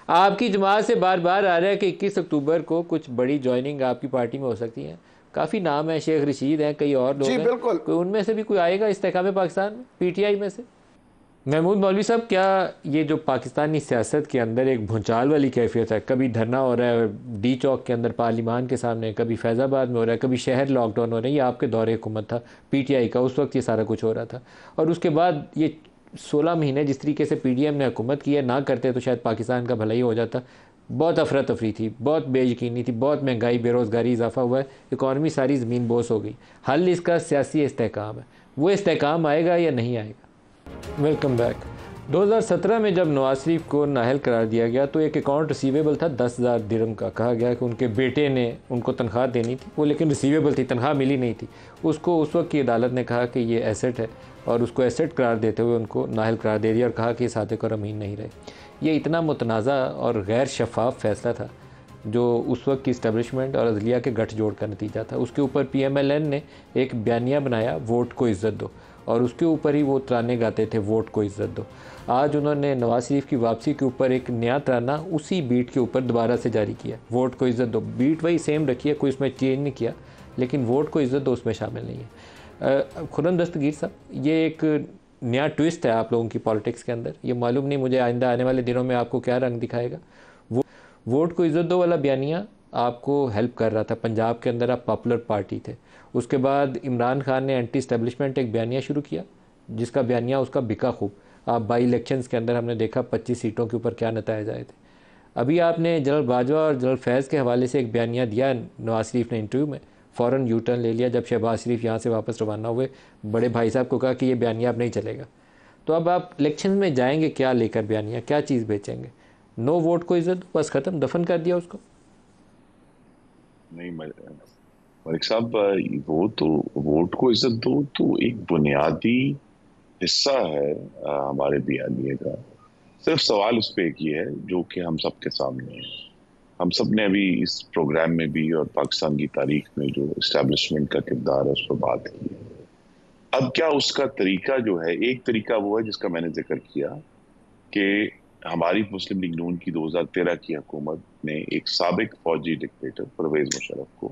आपकी जमात से बार बार आ रहा है कि 21 अक्टूबर को कुछ बड़ी ज्वाइनिंग आपकी पार्टी में हो सकती है। काफ़ी नाम है, शेख रशीद हैं, कई और जी लोग हैं। बिल्कुल। कोई उनमें से भी कोई आएगा इस्तेकाम पाकिस्तान में, पीटीआई में से? महमूद मौलवी साहब, क्या ये जो पाकिस्तानी सियासत के अंदर एक भूचाल वाली कैफियत है, कभी धरना हो रहा है डी चौक के अंदर पार्लिमान के सामने, कभी फैज़ाबाद में हो रहा है, कभी शहर लॉकडाउन हो रहा है, ये आपके दौरे हुकूमत था पीटीआई का, उस वक्त ये सारा कुछ हो रहा था। और उसके बाद ये 16 महीने जिस तरीके से पीडीएम ने हुकूमत की है, ना करते तो शायद पाकिस्तान का भला ही हो जाता। बहुत अफरा तफरी थी, बहुत बेयकीनी थी, बहुत महंगाई, बेरोज़गारी, इजाफा हुआ है, इकॉनमी सारी ज़मीन बोस हो गई। हल इसका सियासी इस्तेहकाम है। वो इस्तेहकाम आएगा या नहीं आएगा? Welcome back. 2017 में जब नवाज शरीफ को नाअहल करार दिया गया तो एक अकाउंट रिसीवेबल था 10,000 दिरहम का। कहा गया कि उनके बेटे ने उनको तनख्वाह देनी थी, वो लेकिन रिसीवेबल थी, तनख्वाह मिली नहीं थी उसको। उस वक्त की अदालत ने कहा कि ये एसेट है और उसको एसेट करार देते हुए उनको नाअहल करार दे दिया और कहा कि सादिक और अमीन नहीं रहे। ये इतना मुतनाज़ा और गैर शफाफ फैसला था जो उस वक्त की इस्टेब्लिशमेंट और अदलिया के गठजोड़ का नतीजा था। उसके ऊपर PMLN ने एक बयानिया बनाया, वोट को इज़्ज़त दो, और उसके ऊपर ही वो तराने गाते थे, वोट को इज़्ज़त दो। आज उन्होंने नवाज शरीफ की वापसी के ऊपर एक नया तराना उसी बीट के ऊपर दोबारा से जारी किया, वोट को इज़्ज़त दो। बीट वही सेम रखी है, कोई उसमें चेंज नहीं किया, लेकिन वोट को इज़्ज़त दो उसमें शामिल नहीं है। खुर्रम दस्तगीर साहब, ये एक नया ट्विस्ट है आप लोगों की पॉलिटिक्स के अंदर। ये मालूम नहीं मुझे आइंदा आने वाले दिनों में आपको क्या रंग दिखाएगा। वोट को इज़्ज़त दो वाला बयानिया आपको हेल्प कर रहा था। पंजाब के अंदर आप पॉपुलर पार्टी थे। उसके बाद इमरान खान ने एंटी स्टैब्लिशमेंट एक बयानिया शुरू किया, जिसका बयानिया उसका बिका खूब। आप बाई इलेक्शंस के अंदर हमने देखा 25 सीटों के ऊपर क्या नतीजे आए थे। अभी आपने जनरल बाजवा और जनरल फैज़ के हवाले से एक बयानिया दिया नवाज शरीफ ने इंटरव्यू में, फ़ौरन यू टर्न ले लिया जब शहबाज शरीफ यहाँ से वापस रवाना हुए। बड़े भाई साहब को कहा कि ये बयानिया अब नहीं चलेगा। तो अब आप इलेक्शन में जाएंगे क्या लेकर बयानिया, क्या चीज़ बेचेंगे? नो वोट को इज्जत, बस ख़त्म, दफन कर दिया उसको? नहीं मलिक साहब, वो तो वोट को इज्जत दो तो एक बुनियादी हिस्सा है हमारे बयानिए का। सिर्फ सवाल उस पे एक ही है जो कि हम सबके सामने है। हम सब ने अभी इस प्रोग्राम में भी और पाकिस्तान की तारीख में जो इस्टेब्लिशमेंट का किरदार है उस पर बात की है। अब क्या उसका तरीका जो है, एक तरीका वो है जिसका मैंने जिक्र किया कि हमारी मुस्लिम लीग नून की 2013 की हुकूमत ने एक साबिक फौजी डिक्टेटर परवेज मुशर्रफ को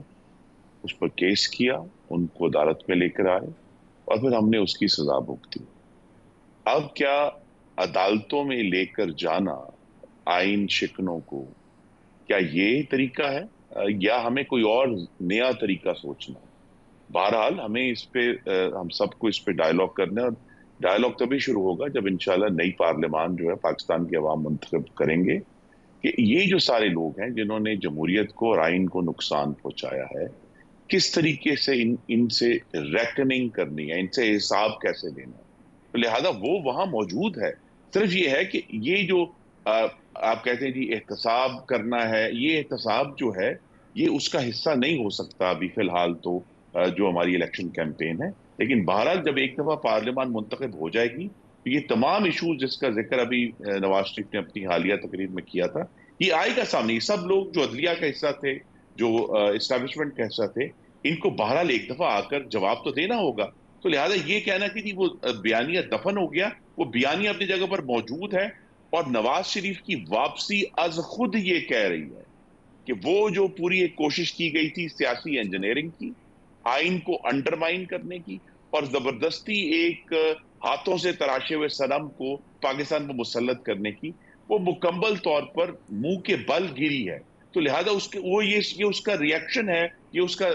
उस पर केस किया, उनको अदालत में लेकर आए और फिर हमने उसकी सजा भुगती। अब क्या अदालतों में लेकर जाना आइन शिकनों को, क्या ये तरीका है या हमें कोई और नया तरीका सोचना है? बहरहाल हमें इस पे हम सबको इस पे डायलॉग करना है और डायलॉग तभी शुरू होगा जब इंशाल्लाह नई पार्लियामान जो है पाकिस्तान की आवाम मुंतखब करेंगे कि ये जो सारे लोग हैं जिन्होंने जमहूरियत को और आइन को नुकसान पहुंचाया है, किस तरीके से इनसे रेकनिंग करनी है, इनसे हिसाब कैसे लेना है। तो लिहाजा वो वहां मौजूद है। सिर्फ ये है कि ये जो आप कहते हैं जी एहतसाब करना है, ये एहतसाब जो है ये उसका हिस्सा नहीं हो सकता अभी फिलहाल तो जो हमारी इलेक्शन कैंपेन है। लेकिन बहरहाल जब एक दफा पार्लियामान मुंतखब हो जाएगी तो ये तमाम इशूज जिसका जिक्र अभी नवाज शरीफ ने अपनी हालिया तकरीर में किया था, ये आएगा सामने। ये सब लोग जो अदलिया का हिस्सा थे, जो इस्टेब्लिशमेंट का हिस्सा थे, इनको बहरहाल एक दफा आकर जवाब तो देना होगा। तो लिहाजा ये कहना कि जी वो बयानिया दफन हो गया, वो बयानिया अपनी जगह पर मौजूद है। और नवाज शरीफ की वापसी अज खुद ये कह रही है कि वो जो पूरी एक कोशिश की गई थी सियासी इंजीनियरिंग की, आइन को अंडरमाइन करने की और जबरदस्ती एक हाथों से तराशे हुए सनम को पाकिस्तान पर मुसल्लत करने की, वो मुकम्मल तौर पर मुंह के बल गिरी है। तो लिहाजा उसके वो ये उसका रिएक्शन है, ये उसका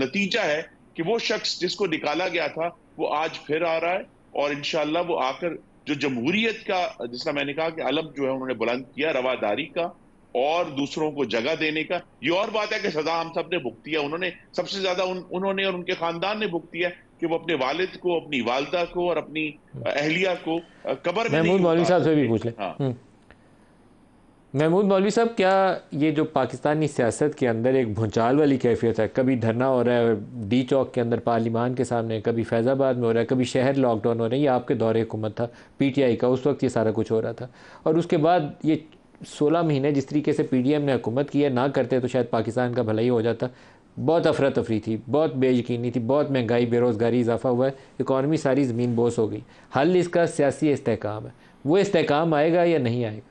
नतीजा है कि वो शख्स जिसको निकाला गया था वो आज फिर आ रहा है और इंशाल्लाह वो आकर जो जमहूरियत का, जिसका मैंने कहा कि अलम जो है उन्होंने बुलंद किया, रवादारी का और दूसरों को जगह देने का। ये और बात है कि सजा हम सब ने भुगती है, उन्होंने सबसे ज्यादा उन्होंने और उनके खानदान ने भुगती है कि वो अपने वालिद को, अपनी वालदा को और अपनी अहलिया को कब्र में महमूद नहीं मौलवी उतार साहब से भी सके। पूछ लें। हाँ महमूद मौलवी साहब, क्या ये जो पाकिस्तानी सियासत के अंदर एक भूचाल वाली कैफियत है, कभी धरना हो रहा है डी चौक के अंदर पार्लिमान के सामने, कभी फैज़ाबाद में हो रहा है, कभी शहर लॉकडाउन हो रहा है, ये आपके दौरे हुकूमत था पीटीआई का, उस वक्त ये सारा कुछ हो रहा था। और उसके बाद ये 16 महीने जिस तरीके से पीडीएम ने हुकूमत की है, ना करते तो शायद पाकिस्तान का भला ही हो जाता। बहुत अफरा तफरी थी, बहुत बेयकीनी थी, बहुत महंगाई, बेरोज़गारी, इजाफा हुआ है, इकॉनमी सारी ज़मीन बोस हो गई। हल इसका सियासी इस्तेहकाम है। वो इस्तेहकाम आएगा या नहीं आएगा?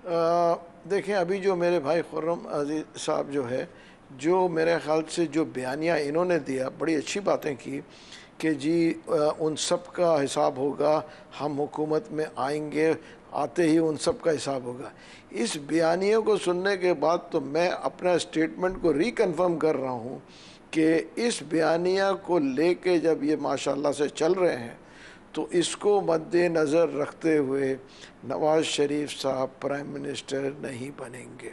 देखें, अभी जो मेरे भाई खुर्रम अजीज साहब जो है, जो मेरे ख्याल से जो बयानिया इन्होंने दिया, बड़ी अच्छी बातें की कि जी उन सब का हिसाब होगा, हम हुकूमत में आएंगे, आते ही उन सब का हिसाब होगा। इस बयानियों को सुनने के बाद तो मैं अपना स्टेटमेंट को रिकन्फर्म कर रहा हूँ कि इस बयानिया को लेके जब ये माशाल्लाह से चल रहे हैं, तो इसको मद्देनज़र रखते हुए नवाज़ शरीफ साहब प्राइम मिनिस्टर नहीं बनेंगे।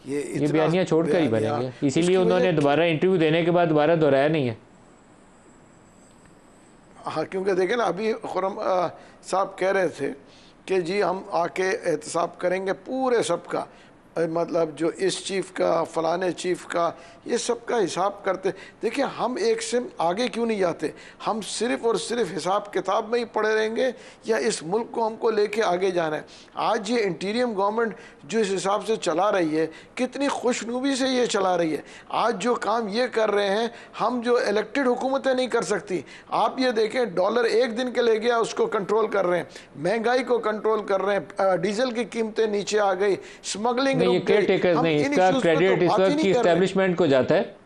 ये बयानिया छोड़कर ही बनेंगे, इसीलिए उन्होंने दोबारा इंटरव्यू देने के बाद दोबारा दोहराया नहीं है। हाँ, क्योंकि देखें ना, अभी खुर्रम साहब कह रहे थे कि जी हम आके एहतसाब करेंगे पूरे सबका, मतलब जो इस चीफ़ का, फलाने चीफ़ का, ये सब का हिसाब करते। देखिए, हम एक से आगे क्यों नहीं जाते? हम सिर्फ़ और सिर्फ हिसाब किताब में ही पड़े रहेंगे या इस मुल्क को हमको लेके आगे जाना है? आज ये इंटीरियम गवर्नमेंट जो इस हिसाब से चला रही है, कितनी खुशनुमी से ये चला रही है। आज जो काम ये कर रहे हैं, हम जो इलेक्टेड हुकूमतें नहीं कर सकती। आप ये देखें, डॉलर एक दिन के ले गया, उसको कंट्रोल कर रहे हैं, महंगाई को कंट्रोल कर रहे हैं, डीजल की कीमतें नीचे आ गई, स्मगलिंग नहीं, ये केयर टेकर्स नहीं, इसका क्रेडिट इस वक्त की एस्टेब्लिशमेंट को जाता है।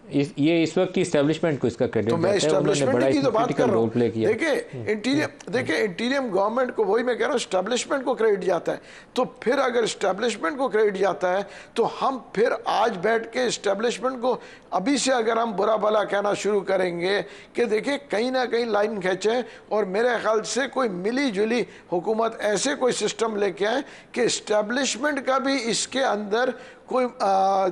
ये इस वक्त की एस्टेब्लिशमेंट को इसका क्रेडिट तो मैं एस्टेब्लिशमेंट की तो बात कर रहा हूँ। देखिए इंटीरियम गवर्नमेंट को, वही मैं कह रहा हूँ, एस्टेब्लिशमेंट को क्रेडिट जाता है। तो फिर अगर एस्टेब्लिशमेंट को क्रेडिट जाता है, तो हम फिर आज बैठ के एस्टेब्लिशमेंट को अभी से अगर हम बुरा भला कहना शुरू करेंगे कि देखिए कहीं ना कहीं लाइन खींचे, और मेरे ख्याल से कोई मिली जुली हुकूमत ऐसे कोई सिस्टम लेके आए कि एस्टेब्लिशमेंट का भी इसके अंदर कोई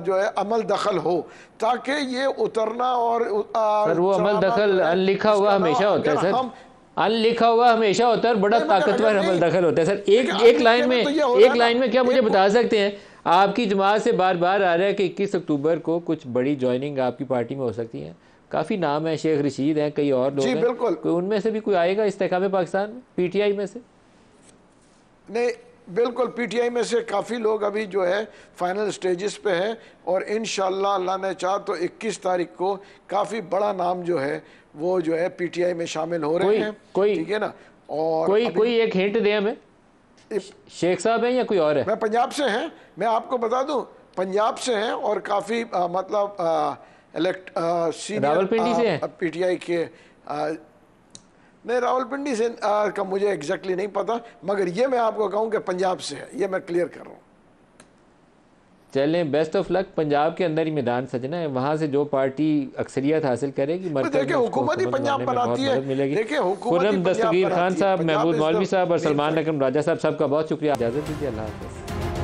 जो है अमल दखल हो, ताकि ये उतरना और सर वो अमल दखल अनलिखा हुआ हमेशा होता है सर, अनलिखा हुआ हमेशा होता है, बड़ा ताकतवर अमल दखल होता है सर। एक लाइन में क्या मुझे बता सकते हैं? आपकी जमात से बार बार आ रहा है कि 21 अक्टूबर को कुछ बड़ी ज्वाइनिंग आपकी पार्टी में हो सकती है। काफ़ी नाम है, शेख रशीद हैं, कई और लोग हैं, कोई उनमें से भी कोई आएगा इस्तेकाम पाकिस्तान में, पीटीआई में से? नहीं, बिल्कुल पीटीआई में से काफ़ी लोग अभी जो है फाइनल स्टेजेस पे हैं, और इंशाअल्लाह अल्लाह ने चाहा तो 21 तारीख को काफ़ी बड़ा नाम जो है वो जो है पीटीआई में शामिल हो रहे हैं। ठीक है ना? और कोई एक हिंट दे हमें, शेख साहब हैं या कोई और है? मैं पंजाब से हैं, मैं आपको बता दूं, पंजाब से हैं, और काफ़ी मतलब सीनियर रावलपिंडी से हैं पीटीआई के। नहीं, रावलपिंडी से का मुझे एग्जैक्टली नहीं पता, मगर ये मैं आपको कहूँ कि पंजाब से है, ये मैं क्लियर कर रहा हूँ। चलें, बेस्ट ऑफ लक। पंजाब के अंदर ही मैदान सजना है, वहाँ से जो पार्टी अक्सरियत हासिल करेगी, देखिए हुकूमत ही पंजाब बनाती है। देखिए खुर्रम दस्तगीर खान साहब, महमूद मौलवी साहब और सलमान अकरम राजा साहब, सबका बहुत शुक्रिया। इजाज़त दीजिए, अल्लाह हाफ़िज़।